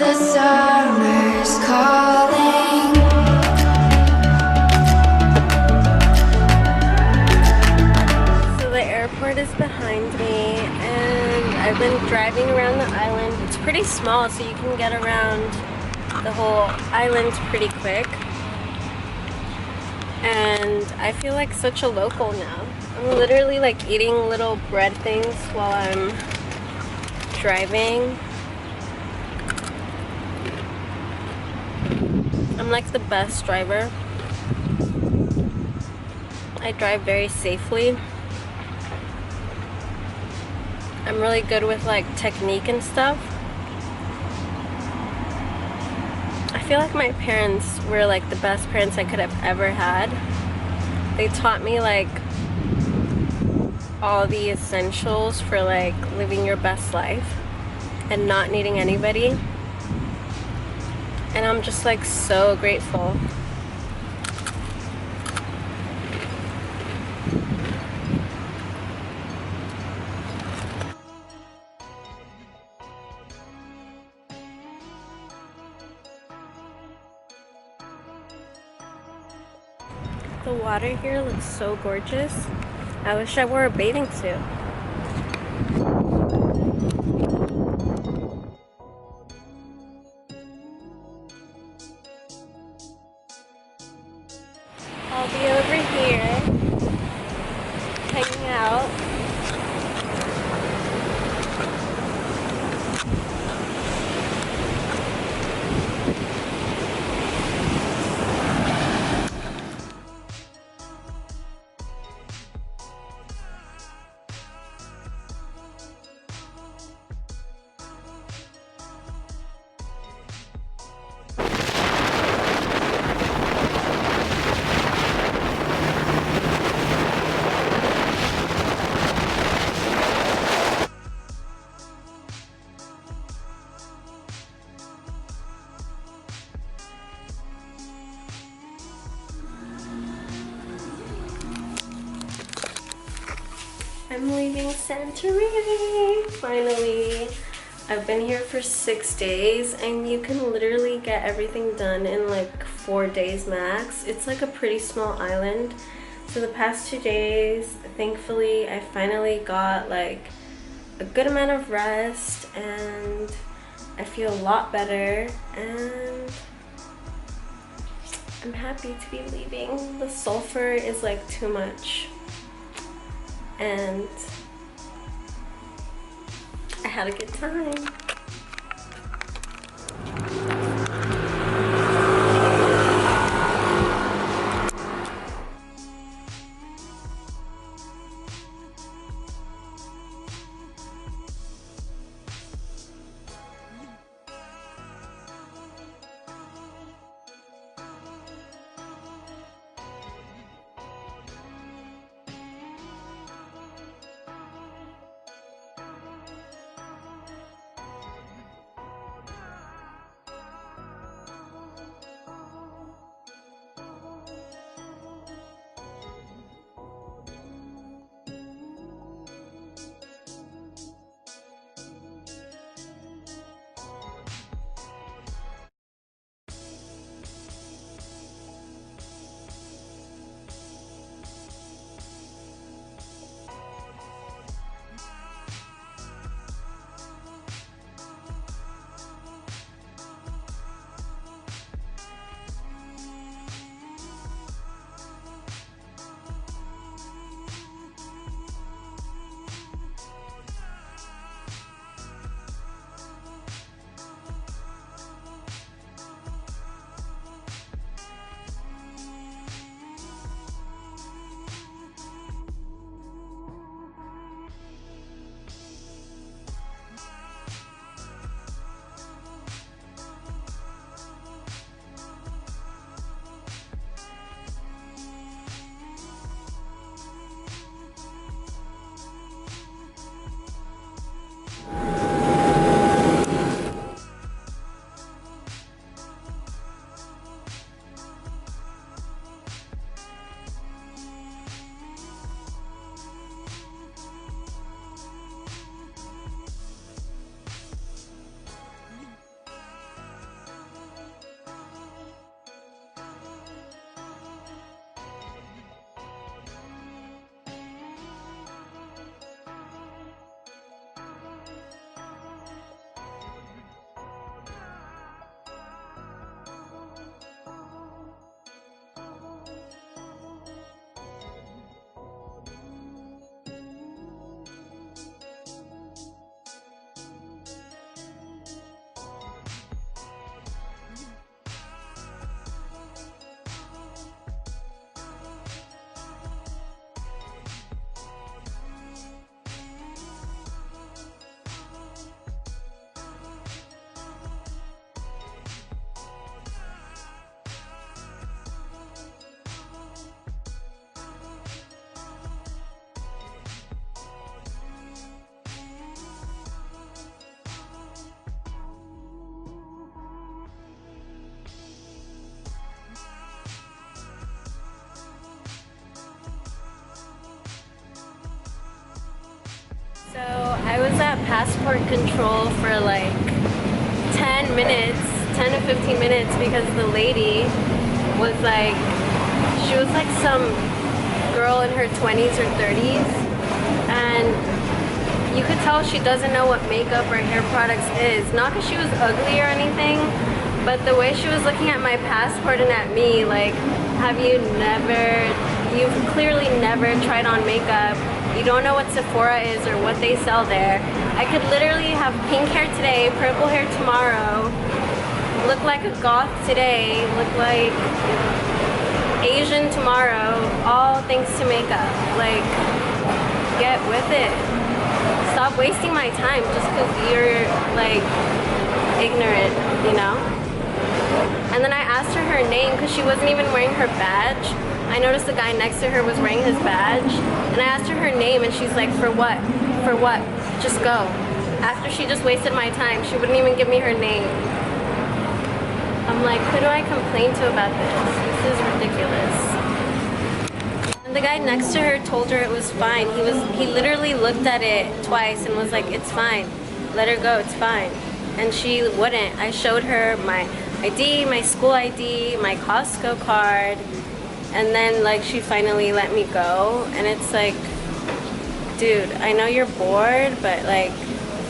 The summer's calling. So the airport is behind me, and I've been driving around the island. It's pretty small, so you can get around the whole island pretty quick. And I feel like such a local now. I'm literally like eating little bread things while I'm driving. I'm like the best driver. I drive very safely. I'm really good with like technique and stuff. I feel like my parents were like the best parents I could have ever had. They taught me like all the essentials for like living your best life and not needing anybody. And I'm just like so grateful. The water here looks so gorgeous. I wish I wore a bathing suit. I'll be over here hanging out. I'm leaving Santorini, finally. I've been here for 6 days, and you can literally get everything done in like 4 days max. It's like a pretty small island. So the past 2 days, thankfully, I finally got like a good amount of rest, and I feel a lot better, and I'm happy to be leaving. The sulfur is like too much. And I had a good time. I was at passport control for like 10 minutes, 10 to 15 minutes, because the lady was like, she was like some girl in her 20s or 30s, and you could tell she doesn't know what makeup or hair products is. Not because she was ugly or anything, but the way she was looking at my passport and at me, like, you've clearly never tried on makeup. You don't know what Sephora is or what they sell there. I could literally have pink hair today, purple hair tomorrow, look like a goth today, look like Asian tomorrow, all thanks to makeup. Like, get with it. Stop wasting my time just because you're like ignorant, you know? And then I asked her her name because she wasn't even wearing her badge. I noticed the guy next to her was wearing his badge, and I asked her her name, and she's like, for what? For what? Just go. After she just wasted my time, she wouldn't even give me her name. I'm like, who do I complain to about this? This is ridiculous. And the guy next to her told her it was fine. He literally looked at it twice and was like, it's fine. Let her go, it's fine. And she wouldn't. I showed her my ID, my school ID, my Costco card, and then like she finally let me go. And it's like, dude, I know you're bored, but like,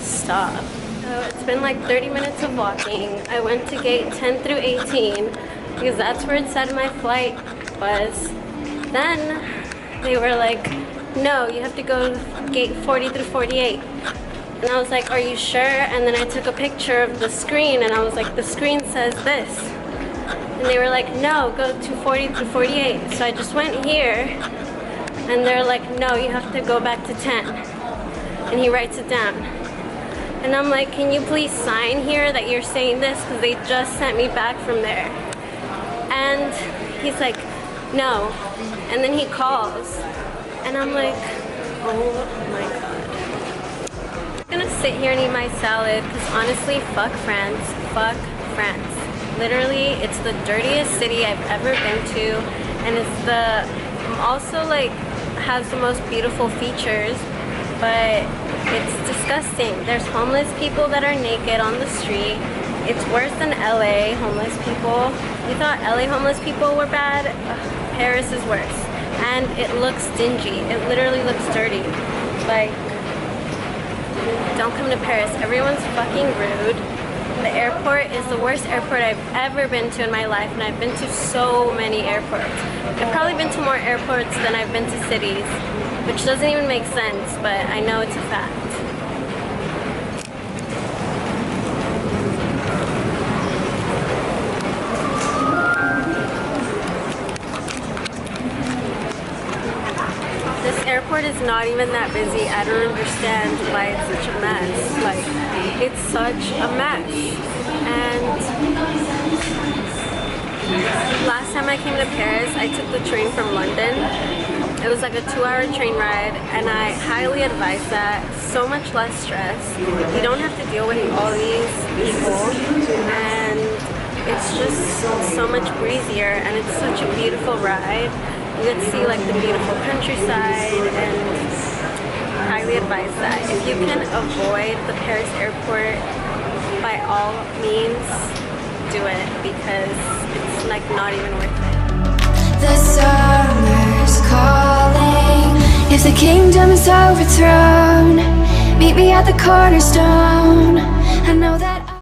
stop. So it's been like 30 minutes of walking. I went to gate 10 through 18 because that's where it said my flight was. Then they were like, no, you have to go gate 40 through 48. And I was like, are you sure? And then I took a picture of the screen and I was like, the screen says this. And they were like, no, go to 40 through 48. So I just went here and they're like, no, you have to go back to 10. And he writes it down. And I'm like, can you please sign here that you're saying this? Because they just sent me back from there. And he's like, no. And then he calls. And I'm like, oh my God. I'm gonna sit here and eat my salad because honestly, fuck France. Fuck France. Literally, it's the dirtiest city I've ever been to. And it's also like has the most beautiful features, but it's disgusting. There's homeless people that are naked on the street. It's worse than LA homeless people. You thought LA homeless people were bad? Ugh, Paris is worse. And it looks dingy. It literally looks dirty. Like, don't come to Paris. Everyone's fucking rude. The airport is the worst airport I've ever been to in my life, and I've been to so many airports. I've probably been to more airports than I've been to cities, which doesn't even make sense, but I know it's a fact. This airport is not even that busy. I don't understand why it's such a mess. Like, it's such a mess. And last time I came to Paris, I took the train from London. It was like a 2-hour train ride, and I highly advise that. So much less stress. You don't have to deal with all these people, and it's just so much breezier, and it's such a beautiful ride. You get to see like the beautiful countryside, and highly advise that. If you can avoid the Paris airport, by all means, do it, because it's like not even worth it. The summer's calling. If the kingdom is overthrown, meet me at the cornerstone. I know that